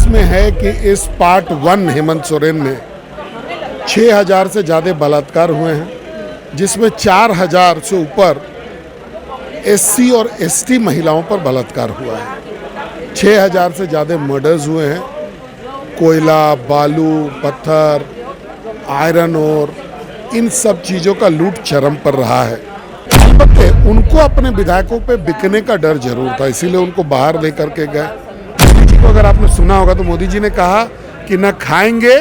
में है कि इस पार्ट 1 हेमंत सोरेन में 6000 से ज़्यादा बलात्कार हुए हैं, जिसमें 4000 से ऊपर एससी और एसटी महिलाओं पर बलात्कार हुआ है। 6000 से ज़्यादा मर्डर्स हुए हैं। कोयला, बालू, पत्थर, आयरन और इन सब चीज़ों का लूट चरम पर रहा है। अलबत्ते उनको अपने विधायकों पे बिकने का डर जरूर था, इसीलिए उनको बाहर लेकर के गए। मोदी जी को अगर आपने सुना होगा तो मोदी जी ने कहा कि न खाएंगे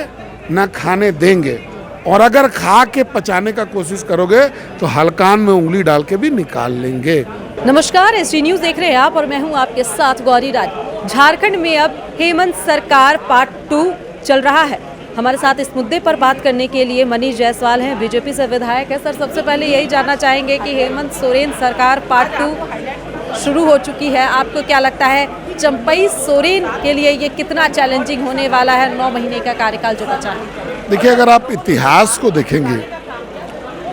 न खाने देंगे, और अगर खा के पचाने का कोशिश करोगे तो हलकान में उंगली डाल के भी निकाल लेंगे। नमस्कार, एसटी न्यूज़ देख रहे हैं आप और मैं हूं आपके साथ गौरी राज। झारखंड में अब हेमंत सरकार पार्ट 2 चल रहा है। हमारे साथ इस मुद्दे पर बात करने के लिए मनीष जायसवाल हैं, बीजेपी से विधायक है। सर, सबसे पहले यही जानना चाहेंगे कि हेमंत सोरेन सरकार पार्ट 2 शुरू हो चुकी है। आपको क्या लगता है चंपई सोरेन के लिए ये कितना चैलेंजिंग होने वाला है 9 महीने का कार्यकाल जो बचा है? देखिए, अगर आप इतिहास को देखेंगे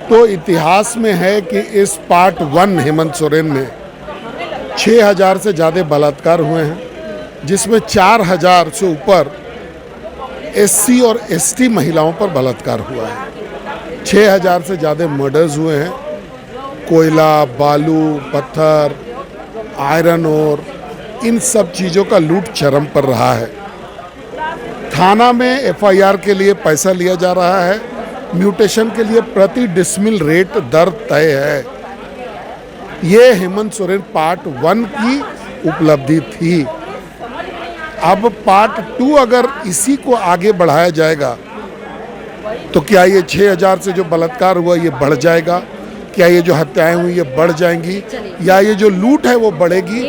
तो इतिहास में है कि इस पार्ट 1 हेमंत सोरेन में 6000 से ज़्यादा बलात्कार हुए हैं, जिसमें 4000 से ऊपर एससी और एसटी महिलाओं पर बलात्कार हुआ है। 6000 से ज़्यादा मर्डर्स हुए हैं। कोयला, बालू, पत्थर, आयरन और इन सब चीज़ों का लूट चरम पर रहा है। थाना में एफआईआर के लिए पैसा लिया जा रहा है। म्यूटेशन के लिए प्रति डिसमिल रेट दर तय है। ये हेमंत सोरेन पार्ट 1 की उपलब्धि थी। अब पार्ट 2 अगर इसी को आगे बढ़ाया जाएगा तो क्या ये 6000 से जो बलात्कार हुआ ये बढ़ जाएगा? क्या ये जो हत्याएं हुई ये बढ़ जाएंगी, या ये जो लूट है वो बढ़ेगी?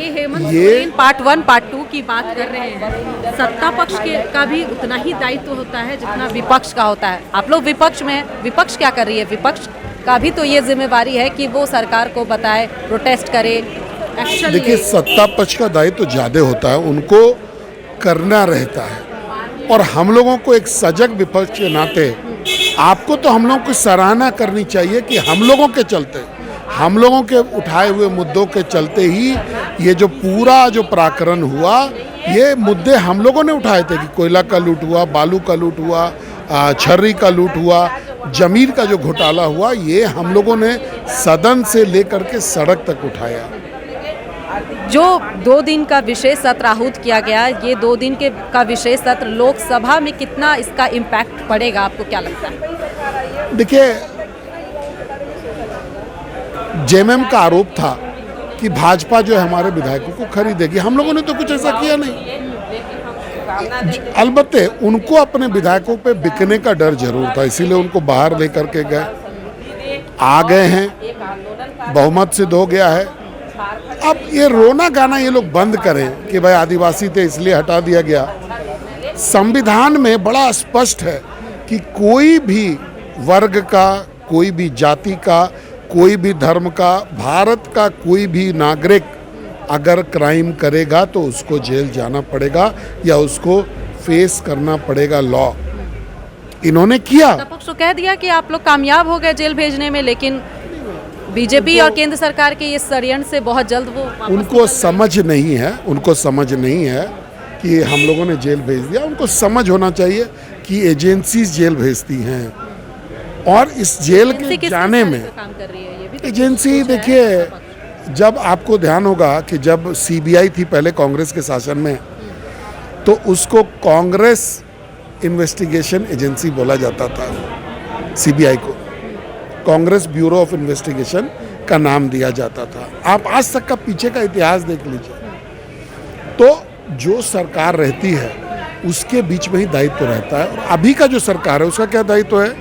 ये पार्ट 1 पार्ट 2 की बात कर रहे हैं। सत्ता पक्ष का भी उतना ही दायित्व होता है जितना विपक्ष का होता है। आप लोग विपक्ष में, विपक्ष क्या कर रही है? विपक्ष का भी तो ये जिम्मेवारी है कि वो सरकार को बताए, प्रोटेस्ट करे, एक्शन ले। देखिए, सत्ता पक्ष का दायित्व ज़्यादा होता है, उनको करना रहता है। और हम लोगों को एक सजग विपक्ष के नाते आपको तो हम लोगों की सराहना करनी चाहिए कि हम लोगों के चलते, हम लोगों के उठाए हुए मुद्दों के चलते ही ये जो पूरा जो प्रकरण हुआ, ये मुद्दे हम लोगों ने उठाए थे कि कोयला का लूट हुआ, बालू का लूट हुआ, छर्री का लूट हुआ, जमीन का जो घोटाला हुआ, ये हम लोगों ने सदन से लेकर के सड़क तक उठाया। जो 2 दिन का विशेष सत्र आहूत किया गया, ये 2 दिन का विशेष सत्र लोकसभा में कितना इसका इम्पैक्ट पड़ेगा, आपको क्या लगता है? देखिए, जेएमएम का आरोप था कि भाजपा जो है हमारे विधायकों को खरीदेगी। हम लोगों ने तो कुछ ऐसा किया नहीं। अलबत्ते उनको अपने विधायकों पे बिकने का डर जरूर था, इसीलिए उनको बाहर लेकर के गए। आ गए हैं, बहुमत सिद्ध हो गया है। अब ये रोना गाना ये लोग बंद करें कि भाई आदिवासी थे इसलिए हटा दिया गया। संविधान में बड़ा स्पष्ट है कि कोई भी वर्ग का, कोई भी जाति का, कोई भी धर्म का, भारत का कोई भी नागरिक अगर क्राइम करेगा तो उसको जेल जाना पड़ेगा या उसको फेस करना पड़ेगा लॉ। इन्होंने किया। पक्ष तो कह दिया कि आप लोग कामयाब हो गए जेल भेजने में, लेकिन बीजेपी और केंद्र सरकार के ये षड्यंत्र से बहुत जल्द वो उनको समझ नहीं है, उनको समझ नहीं है कि हम लोगों ने जेल भेज दिया। उनको समझ होना चाहिए कि एजेंसीज जेल भेजती हैं, और इस जेल के जाने में एजेंसी, देखिए, जब आपको ध्यान होगा कि जब सीबीआई थी पहले कांग्रेस के शासन में, तो उसको कांग्रेस इन्वेस्टिगेशन एजेंसी बोला जाता था। सीबीआई को कांग्रेस ब्यूरो ऑफ इन्वेस्टिगेशन का नाम दिया जाता था। आप आज तक का पीछे का इतिहास देख लीजिए, तो जो सरकार रहती है उसके बीच में ही दायित्व रहता है। और अभी का जो सरकार है उसका क्या दायित्व है?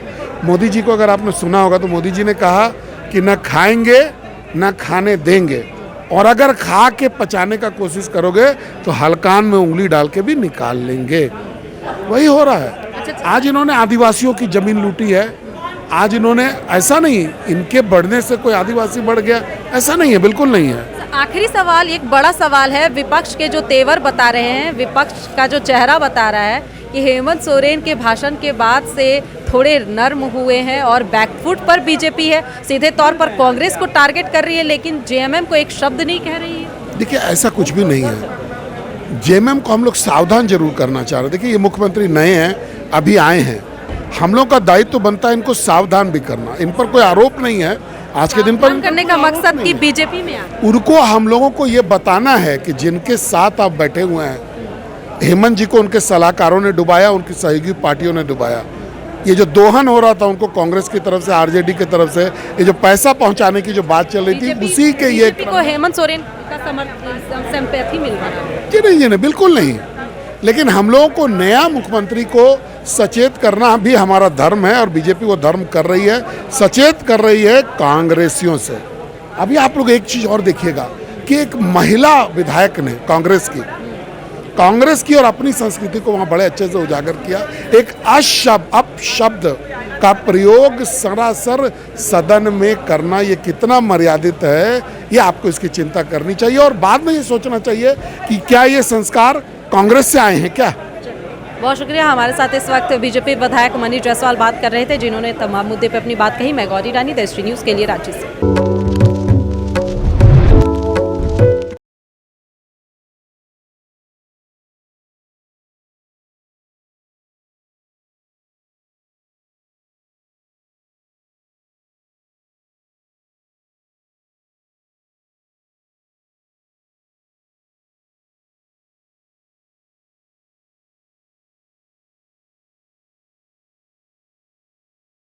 मोदी जी को अगर आपने सुना होगा तो मोदी जी ने कहा कि न खाएंगे न खाने देंगे, और अगर खा के पचाने का कोशिश करोगे तो हलकान में उंगली डाल के भी निकाल लेंगे। वही हो रहा है। आज इन्होंने आदिवासियों की जमीन लूटी है। आज इन्होंने, ऐसा नहीं इनके बढ़ने से कोई आदिवासी बढ़ गया, ऐसा नहीं है, बिल्कुल नहीं है। आखिरी सवाल, एक बड़ा सवाल है, विपक्ष के जो तेवर बता रहे हैं, विपक्ष का जो चेहरा बता रहा है कि हेमंत सोरेन के भाषण के बाद से थोड़े नर्म हुए हैं और बैकफुट पर बीजेपी है, सीधे तौर पर कांग्रेस को टारगेट कर रही है, लेकिन जेएमएम को एक शब्द नहीं कह रही है। देखिए, ऐसा कुछ भी नहीं है। जेएमएम को हम लोग सावधान जरूर करना चाह रहे हैं। देखिए ये मुख्यमंत्री नए हैं, अभी आए हैं, हम लोग का दायित्व तो बनता है इनको सावधान भी करना। इन पर कोई आरोप नहीं है आज के दिन पर, करने का मकसद कि बीजेपी में आ उनको हम लोगों को ये बताना है कि जिनके साथ आप बैठे हुए हैं, हेमंत जी को उनके सलाहकारों ने डुबाया, उनकी सहयोगी पार्टियों ने डुबाया। ये जो दोहन हो रहा था उनको कांग्रेस की तरफ से, आरजेडी की तरफ से, ये जो पैसा पहुंचाने की जो बात चल रही थी, उसी के ये बीजेपी को हेमंत सोरेन का सिंपैथी मिल रहा है। जी नहीं, बिल्कुल नहीं। लेकिन हम लोगों को नया मुख्यमंत्री को सचेत करना भी हमारा धर्म है और बीजेपी वो धर्म कर रही है, सचेत कर रही है कांग्रेसियों से। अभी आप लोग एक चीज और देखिएगा कि एक महिला विधायक ने कांग्रेस की और अपनी संस्कृति को वहां बड़े अच्छे से उजागर किया। एक अपशब्द का प्रयोग सरासर सदन में करना ये कितना मर्यादित है, ये आपको इसकी चिंता करनी चाहिए और बाद में ये सोचना चाहिए कि क्या ये संस्कार कांग्रेस से आए हैं क्या। बहुत शुक्रिया। हमारे साथ इस वक्त बीजेपी विधायक मनीष जायसवाल बात कर रहे थे, जिन्होंने तमाम मुद्दे पर अपनी बात कही। मैं गौरी रानी, द हिस्ट्री न्यूज़ के लिए रांची से।